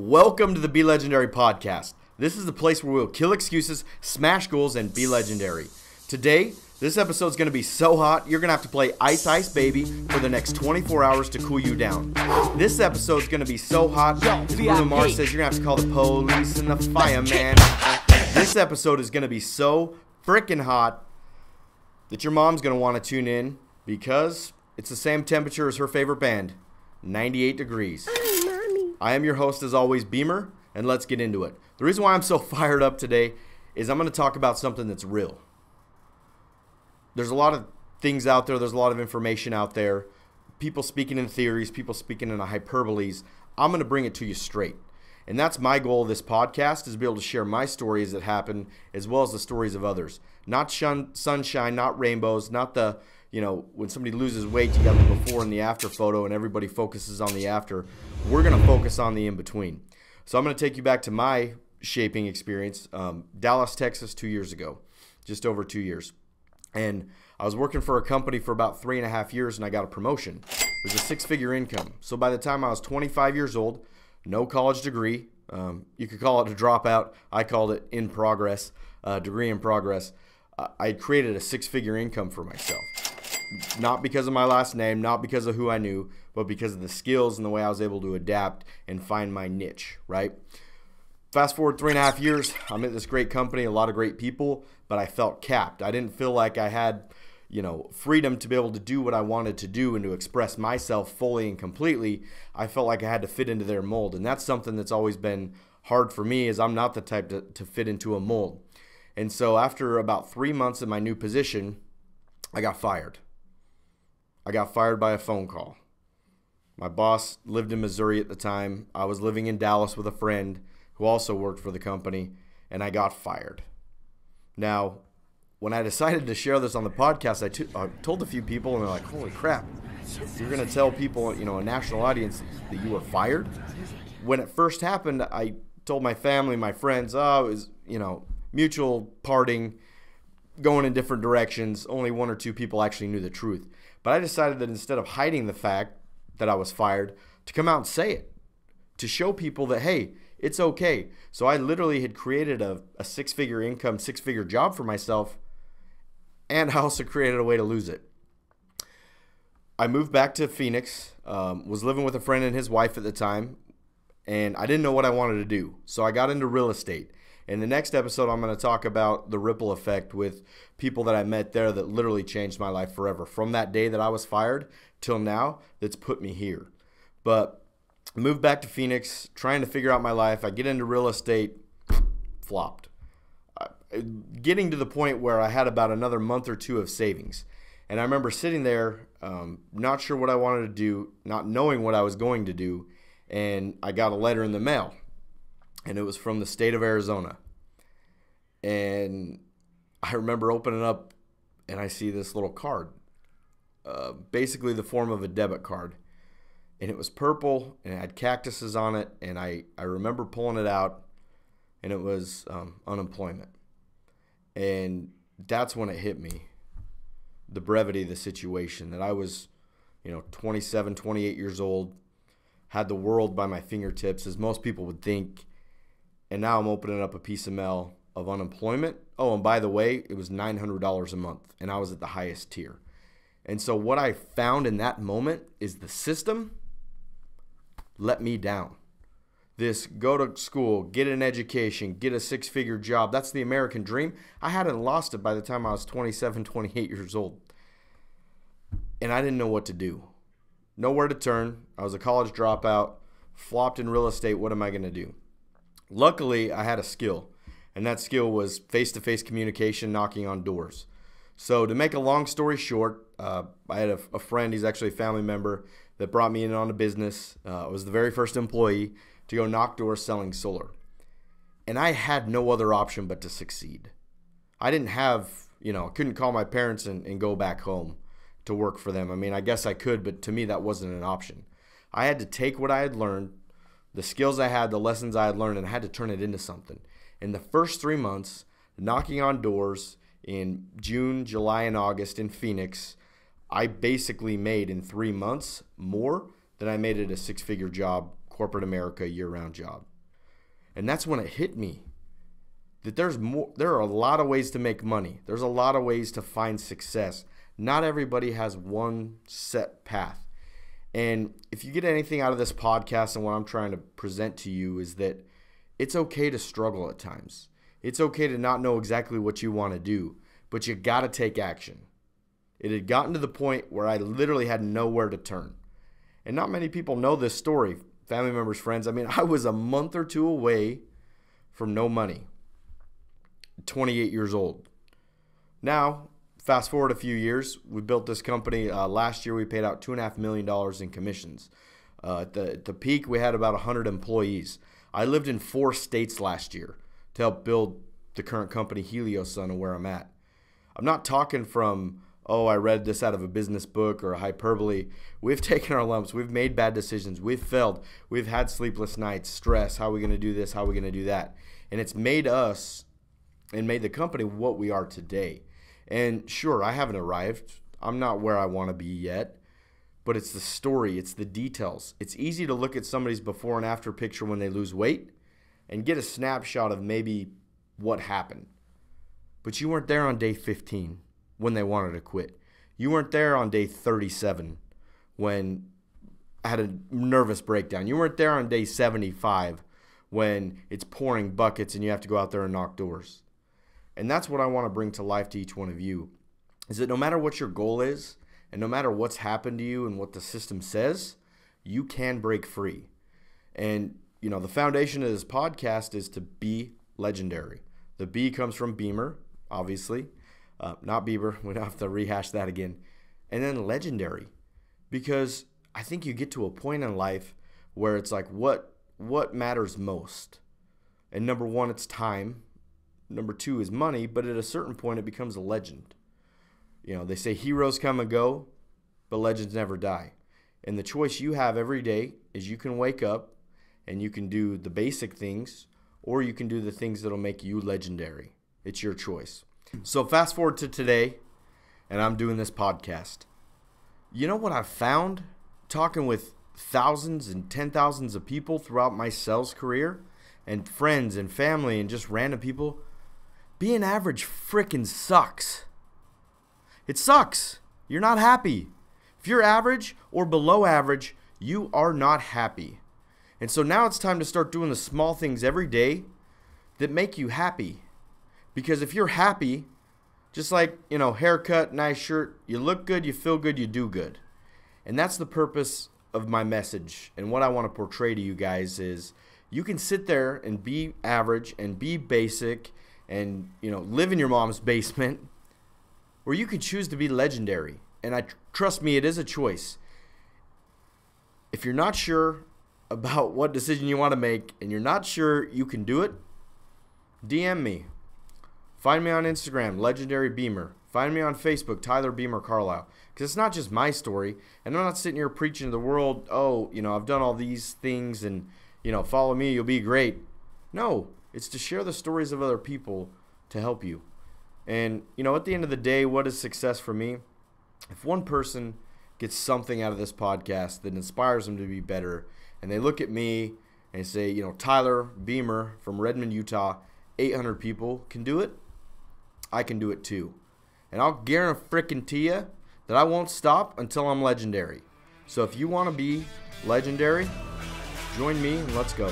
Welcome to the Be Legendary podcast. This is the place where we'll kill excuses, smash goals, and be legendary. Today, this episode is going to be so hot, you're going to have to play Ice Ice Baby for the next 24 hours to cool you down. This episode is going to be so hot, as Bruno Mars says, you're going to have to call the police and the fireman. This episode is going to be so freaking hot that your mom's going to want to tune in because it's the same temperature as her favorite band, 98 degrees. I am your host, as always, Beamer, and let's get into it. The reason why I'm so fired up today is I'm going to talk about something that's real. There's a lot of things out there. There's a lot of information out there. People speaking in theories, people speaking in hyperboles. I'm going to bring it to you straight. And that's my goal of this podcast, is to be able to share my stories that happen as well as the stories of others. Not sunshine, not rainbows, not the, when somebody loses weight, you got the before and the after photo and everybody focuses on the after. We're going to focus on the in-between. So I'm going to take you back to my shaping experience. Dallas, Texas, 2 years ago, just over 2 years. And I was working for a company for about 3.5 years and I got a promotion. It was a six-figure income. So by the time I was 25 years old, no college degree. You could call it a dropout. I called it in progress, degree in progress. I created a six-figure income for myself. Not because of my last name, not because of who I knew, but because of the skills and the way I was able to adapt and find my niche, right? Fast forward 3.5 years, I'm at this great company, a lot of great people, but I felt capped. I didn't feel like I had, freedom to be able to do what I wanted to do and to express myself fully and completely. I felt like I had to fit into their mold, and that's something that's always been hard for me, is I'm not the type to fit into a mold. And so after about 3 months in my new position, I got fired. I got fired by a phone call. My boss lived in Missouri at the time. I was living in Dallas with a friend who also worked for the company, and I got fired. Now, when I decided to share this on the podcast, I told a few people, and they're like, holy crap, you're going to tell people, a national audience that you were fired? When it first happened, I told my family, my friends, it was, mutual parting, going in different directions. Only one or two people actually knew the truth. But I decided that instead of hiding the fact that I was fired, to come out and say it, to show people that, hey, it's okay. So I literally had created a six-figure income, six-figure job for myself, and I also created a way to lose it. I moved back to Phoenix, was living with a friend and his wife at the time, and I didn't know what I wanted to do. So I got into real estate. In the next episode, I'm going to talk about the ripple effect with people that I met there that literally changed my life forever. From that day that I was fired till now, that's put me here. But I moved back to Phoenix, trying to figure out my life. I get into real estate, flopped. Getting to the point where I had about another month or two of savings. And I remember sitting there, not sure what I wanted to do, not knowing what I was going to do, and I got a letter in the mail. And it was from the state of Arizona. And I remember opening up and I see this little card, basically the form of a debit card. And it was purple and it had cactuses on it. And I remember pulling it out, and it was unemployment. And that's when it hit me, the brevity of the situation, that I was 27, 28 years old, had the world by my fingertips, as most people would think. And now I'm opening up a piece of mail of unemployment. Oh, and by the way, it was $900 a month, and I was at the highest tier. And so what I found in that moment is the system let me down. This go to school, get an education, get a six-figure job. That's the American dream. I hadn't lost it by the time I was 27, 28 years old. And I didn't know what to do. Nowhere to turn. I was a college dropout, flopped in real estate. What am I going to do? Luckily, I had a skill, and that skill was face-to-face communication, knocking on doors. So to make a long story short, I had a friend, he's actually a family member, that brought me in on a business. I was the very first employee to go knock doors selling solar. And I had no other option but to succeed. I didn't have, I couldn't call my parents and go back home to work for them. I mean, I guess I could, but to me that wasn't an option. I had to take what I had learned, the skills I had, the lessons I had learned, and I had to turn it into something. In the first 3 months, knocking on doors in June, July, and August in Phoenix, I basically made in 3 months more than I made at a six-figure job, corporate America, year-round job. And that's when it hit me that there are a lot of ways to make money. There's a lot of ways to find success. Not everybody has one set path. And if you get anything out of this podcast and what I'm trying to present to you is that it's okay to struggle at times. It's okay to not know exactly what you want to do, but you got to take action. It had gotten to the point where I literally had nowhere to turn. And not many people know this story, family members, friends. I mean, I was a month or two away from no money, 28 years old. Now, fast forward a few years, we built this company. Last year, we paid out $2.5 million in commissions. At the peak, we had about 100 employees. I lived in 4 states last year to help build the current company, Helios, on where I'm at. I'm not talking from, oh, I read this out of a business book or a hyperbole. We've taken our lumps. We've made bad decisions. We've failed. We've had sleepless nights, stress. How are we going to do this? How are we going to do that? And it's made us and made the company what we are today. And sure, I haven't arrived. I'm not where I want to be yet. But it's the story. It's the details. It's easy to look at somebody's before and after picture when they lose weight and get a snapshot of maybe what happened. But you weren't there on day 15 when they wanted to quit. You weren't there on day 37 when I had a nervous breakdown. You weren't there on day 75 when it's pouring buckets and you have to go out there and knock doors. And that's what I want to bring to life to each one of you, is that no matter what your goal is and no matter what's happened to you and what the system says, you can break free. And, you know, the foundation of this podcast is to be legendary. The B comes from Beamer, obviously. Not Bieber. We don't have to rehash that again. And then legendary. Because I think you get to a point in life where it's like, what matters most? And number 1, it's time. Number 2 is money. But at a certain point, it becomes a legend. You know, they say heroes come and go, but legends never die. And the choice you have every day is you can wake up and you can do the basic things, or you can do the things that'll make you legendary. It's your choice. So fast forward to today, and I'm doing this podcast. You know what I've found talking with thousands and 10,000s of people throughout my sales career, and friends and family and just random people? Being average frickin' sucks. It sucks. You're not happy. If you're average or below average, you are not happy. And so now it's time to start doing the small things every day that make you happy. Because if you're happy, just like, you know, haircut, nice shirt, you look good, you feel good, you do good. And that's the purpose of my message. And what I want to portray to you guys is you can sit there and be average and be basic and, you know, live in your mom's basement, or you can choose to be legendary. And trust me, it is a choice. If you're not sure about what decision you want to make and you're not sure you can do it, DM me. Find me on Instagram, LegendaryBeamer. Find me on Facebook, Tyler Beamer Carlisle. Because it's not just my story. And I'm not sitting here preaching to the world, oh, you know, I've done all these things and, you know, follow me, you'll be great. No, it's to share the stories of other people to help you. And, you know, at the end of the day, what is success for me? If one person gets something out of this podcast that inspires them to be better, and they look at me and say, you know, Tyler Beamer from Redmond, Utah, 800 people can do it, I can do it too. And I'll guarantee you that I won't stop until I'm legendary. So if you want to be legendary, join me and let's go.